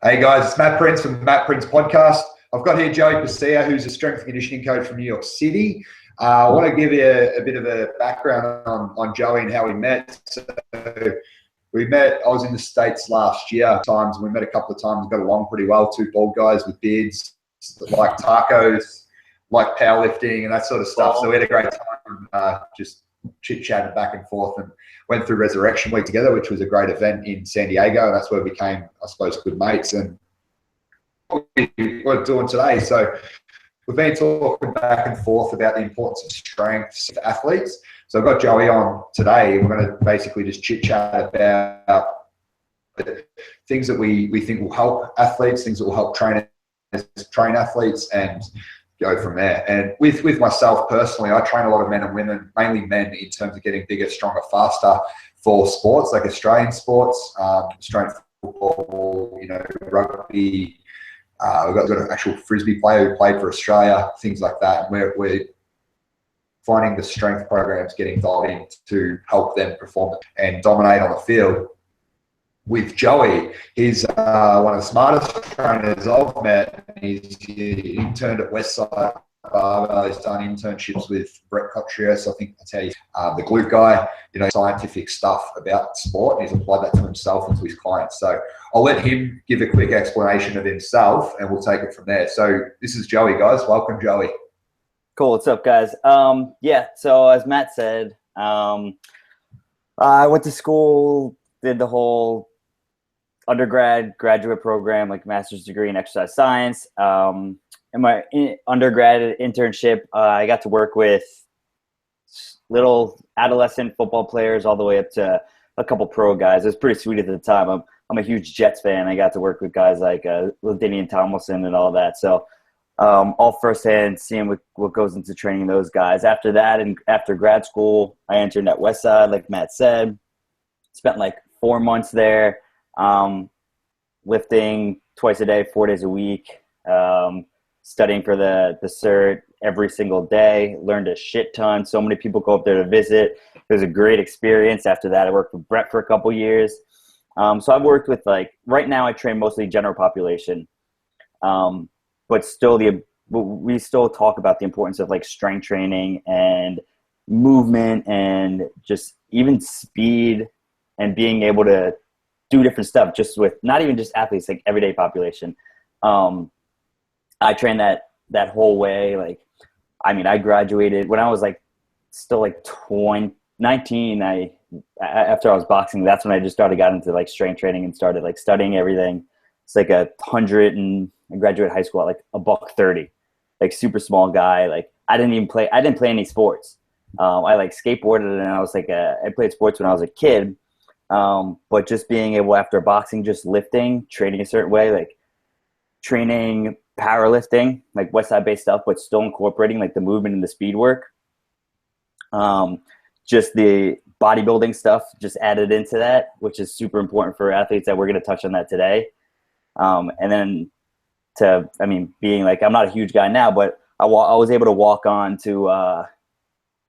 Hey guys, it's Matt Prince from the Matt Prince podcast. I've got here Joey Percia, who's a strength and conditioning coach from New York City. I want to give you a bit of a background on Joey and how we met. So we met, I was in the States last year, we met a couple of times, got along pretty well, two bald guys with beards, like tacos, like powerlifting and that sort of stuff. So we had a great time, just chit-chatted back and forth and went through Resurrection Week together, which was a great event in San Diego. And that's where we became, I suppose, good mates. And what we're doing today. So we've been talking back and forth about the importance of strengths for athletes. So I've got Joey on today. We're going to basically just chit-chat about things that we think will help athletes, things that will help train athletes, and go from there. And with myself personally, I train a lot of men and women, mainly men, in terms of getting bigger, stronger, faster for sports like Australian sports, Australian football, rugby. We've got an actual frisbee player who played for Australia, things like that. And we're finding the strength programs getting dialed in to help them perform and dominate on the field. With Joey, he's one of the smartest trainers I've met. He's interned at Westside Barbell. He's done internships with Brett Cotrius. I think that's how he's the glute guy, scientific stuff about sport. And he's applied that to himself and to his clients. So I'll let him give a quick explanation of himself and we'll take it from there. So this is Joey, guys. Welcome, Joey. Cool. What's up, guys? So as Matt said, I went to school, did the whole graduate program, like master's degree in exercise science. In my undergrad internship, I got to work with little adolescent football players all the way up to a couple pro guys. It was pretty sweet at the time. I'm a huge Jets fan. I got to work with guys like LaDainian Tomlinson and all that. So all firsthand seeing what goes into training those guys. After that, and after grad school, I interned at Westside, like Matt said. Spent like 4 months there. Lifting twice a day, 4 days a week, studying for the cert every single day, learned a shit ton. So many people go up there to visit. It was a great experience. After that, I worked with Brett for a couple years. So I've worked with, right now I train mostly general population. But still we still talk about the importance of strength training and movement and just even speed and being able to do different stuff just with not even just athletes, like everyday population. I trained that whole way. I graduated when I was still 19. After I was boxing, that's when I just got into strength training and started studying everything. It's 100 and I graduated high school at $130, super small guy. I didn't play any sports. I skateboarded and I was I played sports when I was a kid. But just being able, after boxing, just lifting, training a certain way, training powerlifting, Westside based stuff, but still incorporating the movement and the speed work. Just the bodybuilding stuff just added into that, which is super important for athletes that we're going to touch on that today. And then being I'm not a huge guy now, but I was able to walk on to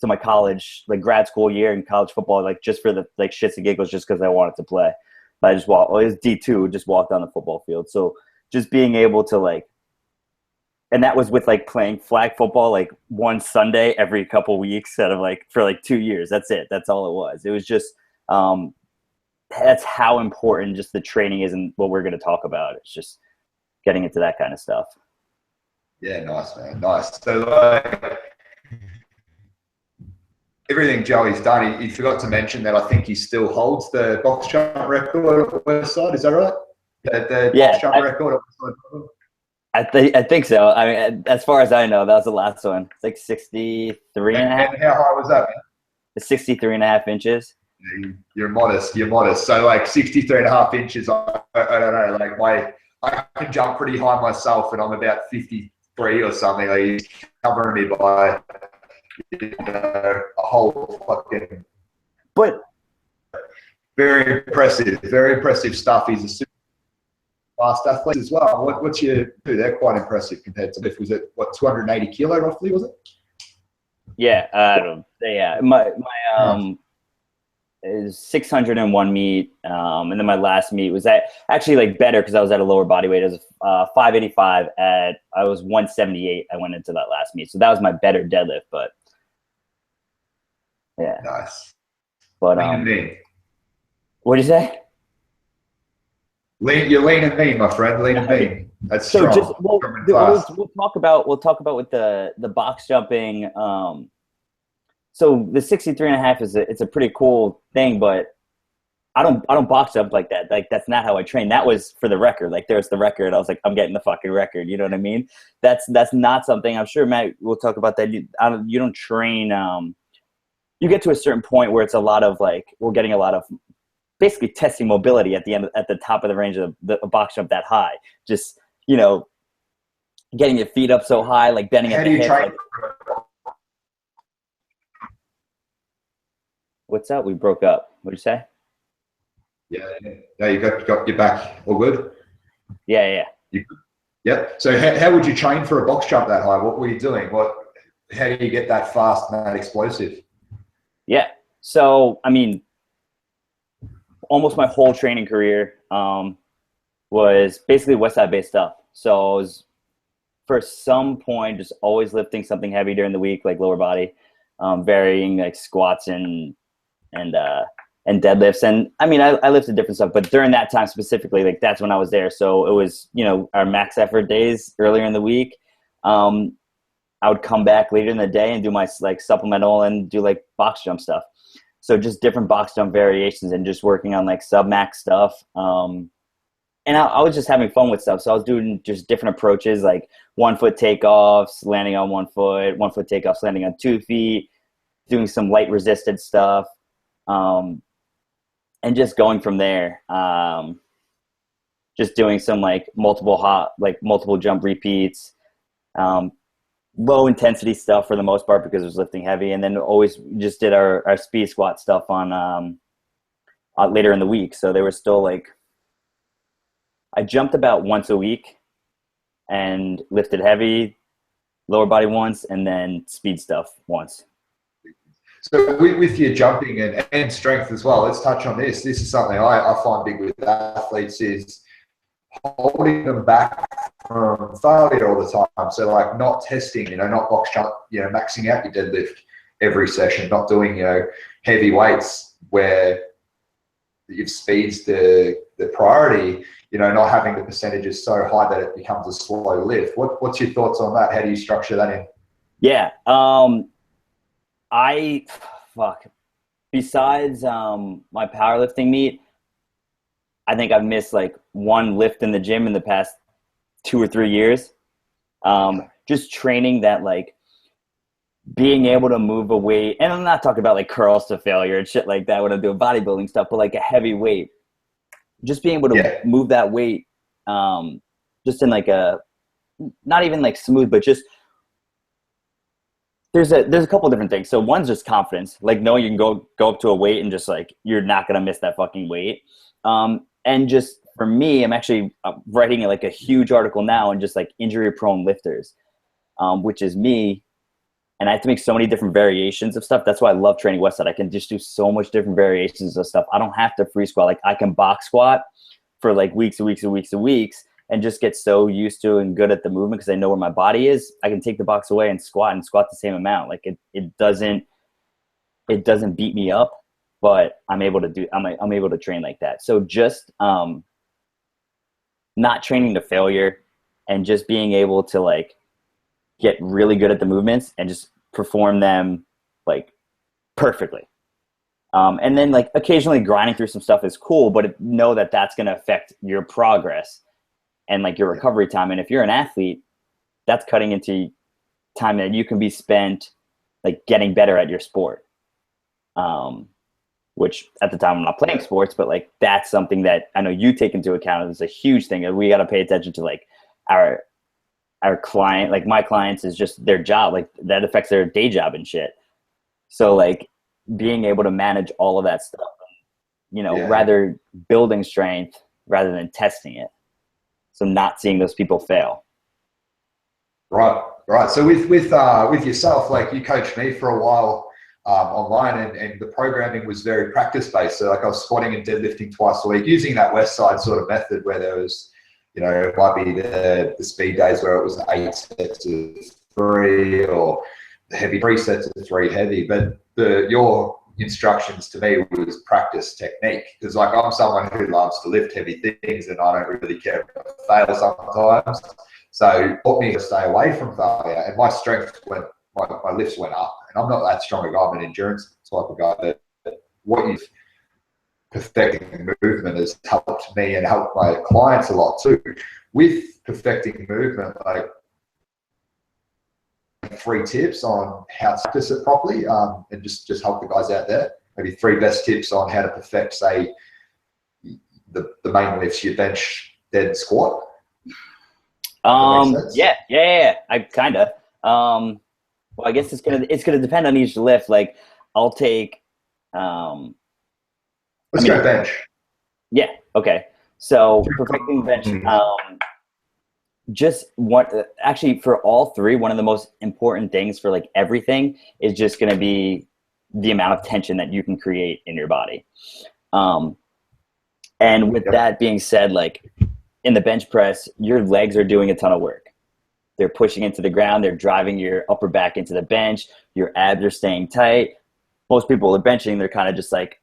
my college, grad school year in college football, just for the shits and giggles, just because I wanted to play. But I just walked. Well, it was D2, just walked on the football field. So just being able to and that was with playing flag football one Sunday every couple weeks instead of for 2 years. That's it. That's all it was. It was just that's how important just the training is and what we're going to talk about. It's just getting into that kind of stuff. Yeah, nice, man. Nice. So everything Joey's done, he forgot to mention that I think he still holds the box jump record at Westside. Is that right? The box jump record at Westside. I think so. As far as I know, that was the last one. It's 63 and a half. And how high was that, man? It's 63 and a half inches. You're modest. So 63 and a half inches, I don't know, I can jump pretty high myself and I'm about 53 or something. He's covering me by a whole fucking. But very impressive stuff. He's a super fast athlete as well. What's your? They're quite impressive compared to. Was it 280 kilo roughly? Was it? Yeah, I don't. Yeah, my is 601 meet, and then my last meet was actually like better because I was at a lower body weight. It was 585 I was 178. I went into that last meet, so that was my better deadlift. But yeah, Nice. but Lean and mean. what'd you say? You're lean and mean, my friend. Lean and mean. That's So strong. just we'll talk about with the box jumping. So the 63.5 it's a pretty cool thing, but I don't box jump like that. Like that's not how I train. That was for the record. Like there's the record. I was like, I'm getting the fucking record. You know what I mean? That's not something. I'm sure Matt will talk about that. You don't train. You get to a certain point where it's a lot of like we're getting a lot of basically testing mobility at the top of the range of the box jump that high. Just getting your feet up so high, like bending at the hips. Like, what's up? We broke up. What'd you say? Yeah. No, you got your back all good? Yeah. Yeah. So how would you train for a box jump that high? What were you doing? How do you get that fast and that explosive? Yeah. So, I mean, almost my whole training career was basically Westside based stuff. So I was, for some point, just always lifting something heavy during the week, like lower body, varying like squats and deadlifts. And I mean, I lifted different stuff, but during that time specifically, like that's when I was there. So it was, our max effort days earlier in the week. I would come back later in the day and do my like supplemental and do like box jump stuff. So just different box jump variations and just working on like sub max stuff. And I was just having fun with stuff. So I was doing just different approaches, like 1 foot takeoffs, landing on 1 foot, 1 foot takeoffs, landing on 2 feet, doing some light resisted stuff. And just going from there, just doing some like multiple jump repeats, low intensity stuff for the most part because it was lifting heavy. And then always just did our speed squat stuff on later in the week. So they were still like, I jumped about once a week and lifted heavy, lower body once, and then speed stuff once. So with your jumping and strength as well, let's touch on this. This is something I find big with athletes is holding them back from failure all the time. So like not testing, not box jump, maxing out your deadlift every session, not doing, heavy weights where your speed's the priority, not having the percentages so high that it becomes a slow lift. What's your thoughts on that? How do you structure that in? Yeah. Besides my powerlifting meet, I think I've missed like one lift in the gym in the past 2 or 3 years. Just training that, like being able to move a weight, and I'm not talking about like curls to failure and shit like that when I'm doing bodybuilding stuff, but like a heavy weight, just being able to move that weight, just in like not even like smooth, but just there's a couple different things. So one's just confidence, like knowing you can go up to a weight and just like you're not gonna miss that fucking weight. And just for me, I'm actually writing like a huge article now on just like injury prone lifters, which is me. And I have to make so many different variations of stuff. That's why I love training Westside. I can just do so much different variations of stuff. I don't have to free squat. Like I can box squat for like weeks and weeks and weeks and weeks and just get so used to and good at the movement because I know where my body is. I can take the box away and squat the same amount. Like it doesn't beat me up, but I'm able to train like that. So just not training to failure and just being able to like get really good at the movements and just perform them like perfectly. And then like occasionally grinding through some stuff is cool, but know that that's going to affect your progress and like your recovery time. And if you're an athlete, that's cutting into time that you can be spent like getting better at your sport. Which at the time I'm not playing sports, but like that's something that I know you take into account as a huge thing that we got to pay attention to. Like our client, like my clients, is just their job, like that affects their day job and shit. So like being able to manage all of that stuff, rather building strength rather than testing it. So not seeing those people fail. Right. So with yourself, like you coached me for a while online, and the programming was very practice based. So like I was squatting and deadlifting twice a week using that West Side sort of method where there was, it might be the speed days where it was 8 sets of 3 or the heavy 3 sets of 3 heavy. But your instructions to me was practice technique, because like I'm someone who loves to lift heavy things and I don't really care if I fail sometimes. So it taught me to stay away from failure, and my strength went, my lifts went up. And I'm not that strong a guy, I'm an endurance type of guy, but what you've perfecting the movement has helped me and helped my clients a lot too. With perfecting movement, like 3 tips on how to practice it properly, and just help the guys out there. Maybe 3 best tips on how to perfect, say, the main lifts, your bench, dead, squat. Yeah. I kind of. Well, I guess it's gonna depend on each lift. Like, I'll take. Let's go bench. Yeah. Okay. So perfecting bench. Actually, for all 3, one of the most important things for like everything is just going to be the amount of tension that you can create in your body. And with that being said, like in the bench press, your legs are doing a ton of work. They're pushing into the ground. They're driving your upper back into the bench. Your abs are staying tight. Most people are benching. They're kind of just like,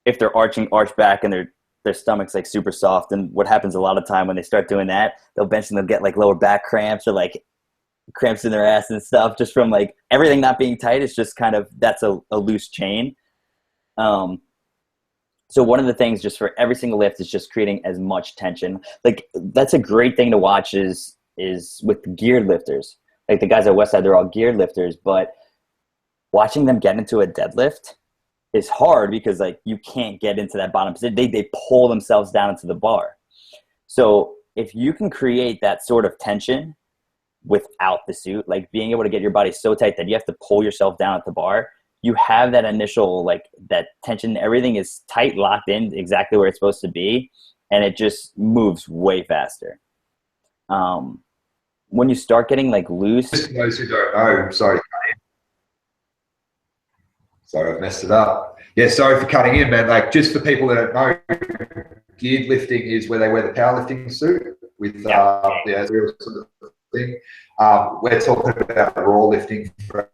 if they're arch back and their stomach's like super soft. And what happens a lot of time when they start doing that, they'll bench and they'll get like lower back cramps or like cramps in their ass and stuff, just from like everything not being tight. It's just kind of, that's a loose chain. So one of the things just for every single lift is just creating as much tension. Like that's a great thing to watch is with geared lifters. Like the guys at Westside, they're all geared lifters, but watching them get into a deadlift is hard because like you can't get into that bottom position. They pull themselves down into the bar. So if you can create that sort of tension without the suit, like being able to get your body so tight that you have to pull yourself down at the bar, you have that initial, like that tension, everything is tight, locked in exactly where it's supposed to be. And it just moves way faster. When you start getting like loose. Just for those who don't know, sorry, I've messed it up. Yeah, sorry for cutting in, man. Like, just for people that don't know, geared lifting is where they wear the powerlifting suit with real sort of thing. We're talking about raw lifting for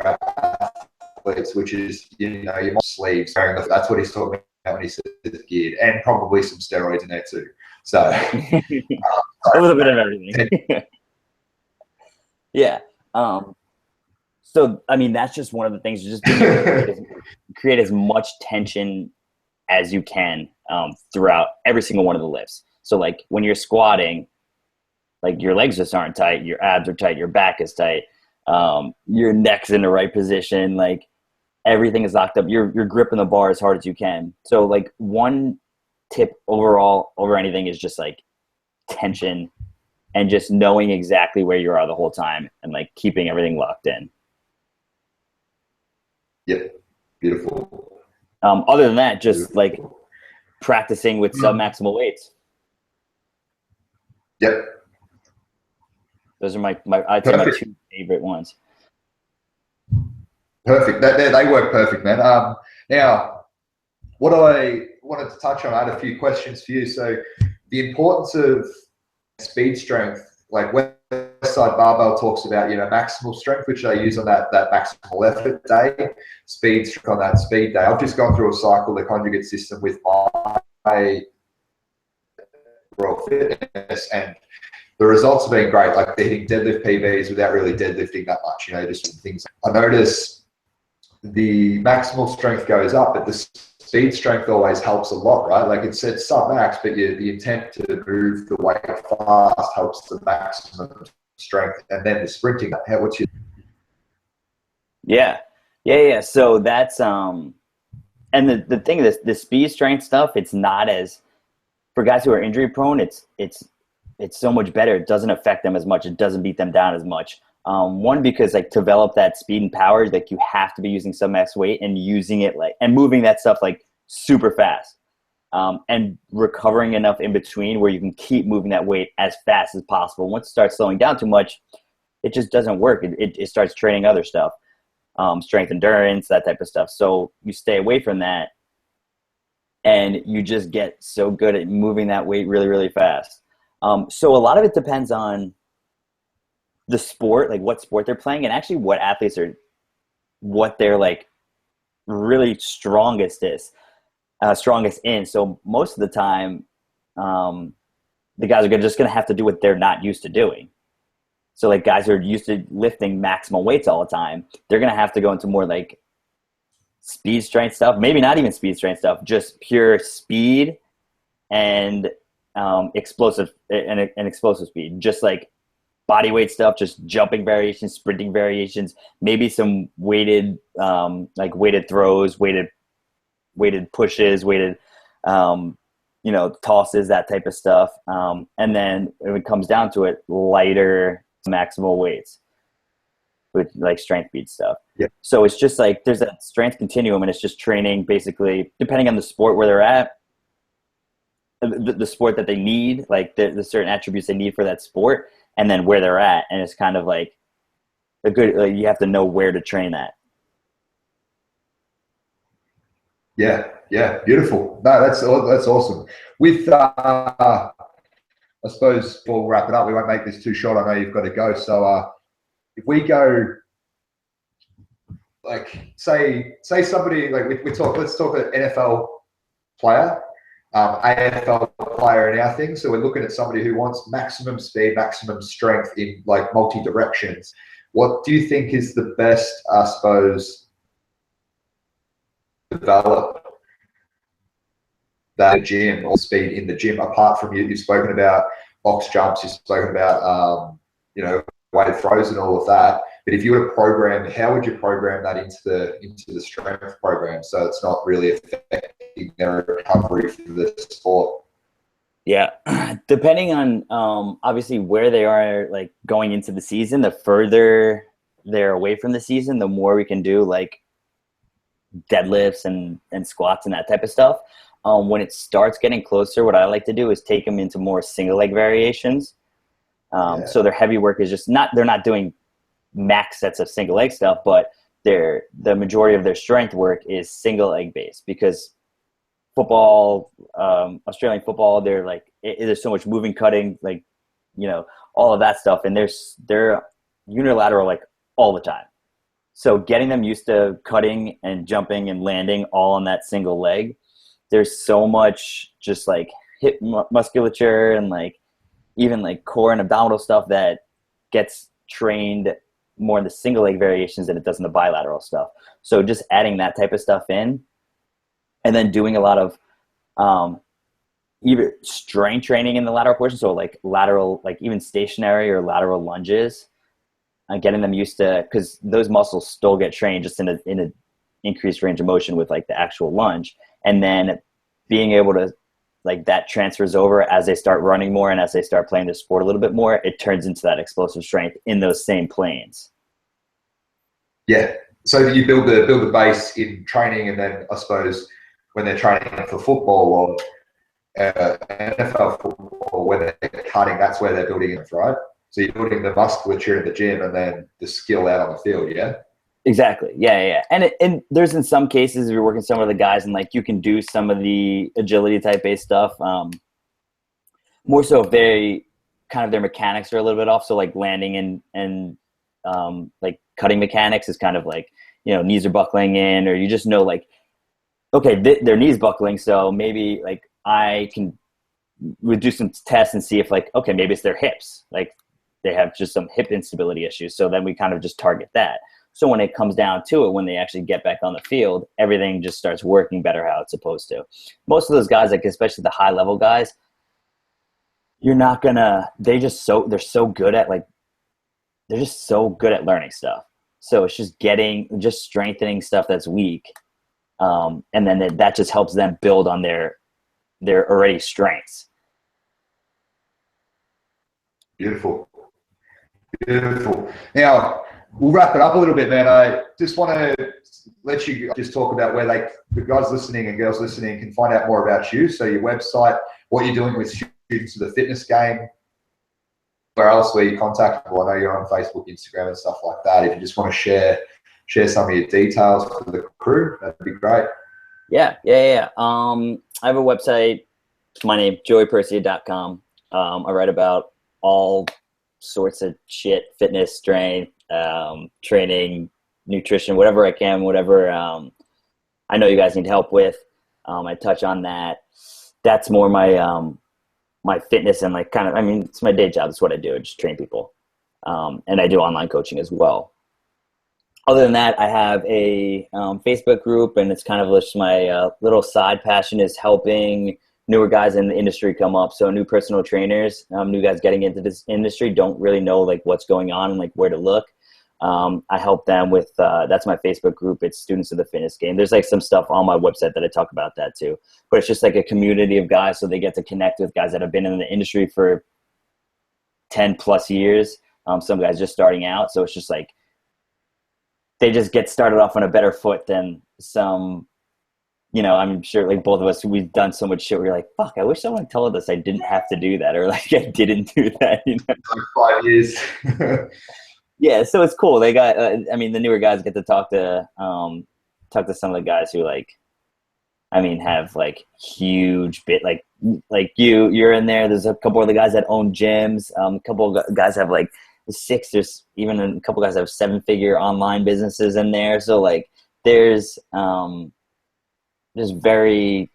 athletes, which is, your sleeves. That's what he's talking about when he says geared, and probably some steroids in there too. So a little bit of everything. Yeah. So, I mean, that's just one of the things. Just create as much tension as you can throughout every single one of the lifts. So, like, when you're squatting, like, your legs just aren't tight. Your abs are tight. Your back is tight. Your neck's in the right position. Like, everything is locked up. You're gripping the bar as hard as you can. So, like, one tip overall over anything is just, like, tension and just knowing exactly where you are the whole time and, like, keeping everything locked in. Yep. Beautiful. Other than that, just like practicing with sub-maximal weights. Yep. Those are I'd say my 2 favorite ones. Perfect. They work perfect, man. Now, what I wanted to touch on, I had a few questions for you. So the importance of speed strength, like Westside Barbell talks about, maximal strength, which they use on that maximal effort day, speed strength on that speed day. I've just gone through a cycle, the conjugate system with my Royal Fitness, and the results have been great. Like they're hitting deadlift PBs without really deadlifting that much, just things. I notice the maximal strength goes up, but the speed strength always helps a lot, right? Like it said sub-max, but the intent to move the weight fast helps the maximum strength, and then the sprinting. What's your? Yeah. So that's and the thing is, the speed strength stuff, it's not as, for guys who are injury prone, it's so much better. It doesn't affect them as much. It doesn't beat them to much. One, because like to develop that speed and power, like you have to be using sub-max weight and using it and moving that stuff like super fast, and recovering enough in between where you can keep moving that weight as fast as possible. Once it starts slowing down too much, it just doesn't work. It starts training other stuff. strength endurance, that type of stuff. So you stay away from that, and you just get so good at moving that weight really, really fast. So a lot of it depends on the sport, like what sport they're playing, and actually what athletes are, what they're like really strongest in. So most of the time, the guys are just going to have to do what they're not used to doing. So like guys who are used to lifting maximal weights all the time, they're going to have to go into more like speed strength stuff, maybe not even speed strength stuff, just pure speed and explosive speed, just like body weight stuff, just jumping variations, sprinting variations, maybe some weighted weighted throws, weighted pushes, weighted tosses, that type of stuff. And then when it comes down to it, lighter maximal weights with like strength beat stuff. Yeah. So it's just like there's that strength continuum, and it's just training basically depending on the sport where they're at, the sport that they need, like the certain attributes they need for that sport, and then where they're at. And it's kind of like you have to know where to train that. Yeah, beautiful. No, that's awesome. With I suppose before we wrap it up, we won't make this too short. I know you've got to go. So if we go, like say somebody like let's talk an NFL player, AFL player in our thing. So we're looking at somebody who wants maximum speed, maximum strength in like multi directions. What do you think is the best, I suppose, develop that gym or speed in the gym? Apart from you've spoken about box jumps, you've spoken about weighted throws and all of that. But if you were to program, how would you program that into the strength program so it's not really affecting their recovery for the sport? Yeah, depending on obviously where they are, like going into the season, the further they're away from the season, the more we can do like deadlifts and squats and that type of stuff. When it starts getting closer, what I like to do is take them into more single leg variations. So their heavy work is just they're not doing max sets of single leg stuff, but the majority of their strength work is single leg based, because football, Australian football, they're like, there's so much moving, cutting, like, all of that stuff. And they're unilateral, like all the time. So getting them used to cutting and jumping and landing all on that single leg, there's so much just like hip musculature and like even like core and abdominal stuff that gets trained more in the single leg variations than it does in the bilateral stuff. So just adding that type of stuff in, and then doing a lot of either strength training in the lateral portion. So like lateral, like even stationary or lateral lunges, getting them used to, because those muscles still get trained just in a increased range of motion with like the actual lunge. And then being able to, like, that transfers over as they start running more and as they start playing the sport a little bit more, it turns into that explosive strength in those same planes. Yeah. So you build the base in training, and then I suppose when they're training for football or NFL football, when they're cutting, that's where they're building it, right? So you're building the musculature in the gym and then the skill out on the field, yeah? Exactly. Yeah. And there's in some cases we're working some of the guys, and like you can do some of the agility type based stuff. More so if they kind of their mechanics are a little bit off. So like landing and like cutting mechanics is kind of like, knees are buckling in, or you just know like, okay, their knees buckling. So maybe like we'd do some tests and see if like, okay, maybe it's their hips. Like they have just some hip instability issues. So then we kind of just target that. So when it comes down to it, when they actually get back on the field, everything just starts working better how it's supposed to. Most of those guys, like especially the high level guys, they're so good at learning stuff. So it's just strengthening stuff that's weak. And then that just helps them build on their already strengths. Beautiful. Now, we'll wrap it up a little bit, man. I just want to let you just talk about where the guys listening and girls listening can find out more about you. So your website, what you're doing with students of the fitness game, where else were you contactable? I know you're on Facebook, Instagram and stuff like that. If you just want to share share some of your details for the crew, that'd be great. Yeah. I have a website. My name, joeypercia.com. I write about all sorts of shit, fitness, strength, training, nutrition, whatever I can, whatever I know you guys need help with. I touch on that. That's more my my fitness and like kind of, I mean, it's my day job. It's what I do. I just train people. And I do online coaching as well. Other than that, I have a Facebook group, and it's kind of just my little side passion is helping newer guys in the industry come up. So new personal trainers, new guys getting into this industry don't really know like what's going on and like where to look. I help them with, that's my Facebook group. It's Students of the Fitness Game. There's like some stuff on my website that I talk about that too, but it's just like a community of guys. So they get to connect with guys that have been in the industry for 10 plus years. Some guys just starting out. So it's just like, they just get started off on a better foot than some, you know, I'm sure like both of us, we've done so much shit where you're like, fuck, I wish someone told us I didn't have to do that, or like I didn't do that, you know? Like 5 years. Yeah, so it's cool. They got, I mean, the newer guys get to talk to some of the guys who like, I mean, have like huge bit, like you're in there. There's a couple of the guys that own gyms. A couple of guys have like 6, there's even a couple guys have 7-figure online businesses in there. So like there's very,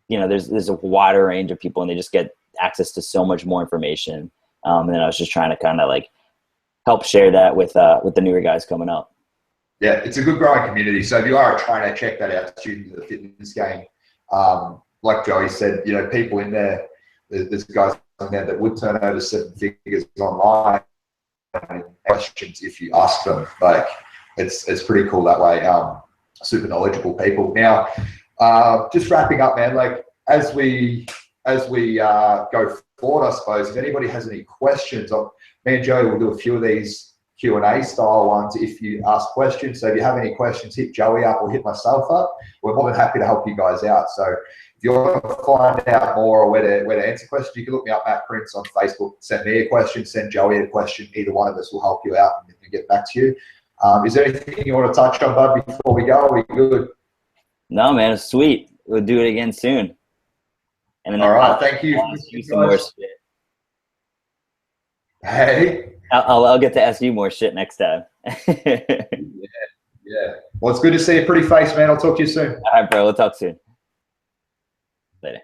you know, there's a wider range of people, and they just get access to so much more information. And I was just trying to kind of like help share that with the newer guys coming up. Yeah, it's a good growing community. So if you are a trainer, check that out, Students of the Fitness Game. Like Joey said, you know, people in there, there's guys in there that would turn over 7 figures online. Questions if you ask them, like it's pretty cool that way. Super knowledgeable people. Now, just wrapping up, man. Like as we go forward, I suppose if anybody has any questions, me and Joey will do a few of these Q&A style ones if you ask questions. So if you have any questions, hit Joey up or hit myself up. We're more than happy to help you guys out. So if you want to find out more or where to answer questions, you can look me up, Matt Prince, on Facebook. Send me a question, send Joey a question. Either one of us will help you out and get back to you. Is there anything you want to touch on, bud, before we go? Are we good? No, man, it's sweet. We'll do it again soon. And then all right, thank you. I'll ask you some more shit. Hey, I'll get to ask you more shit next time. Yeah. Well, it's good to see a pretty face, man. I'll talk to you soon. All right, bro. We'll talk soon. Later.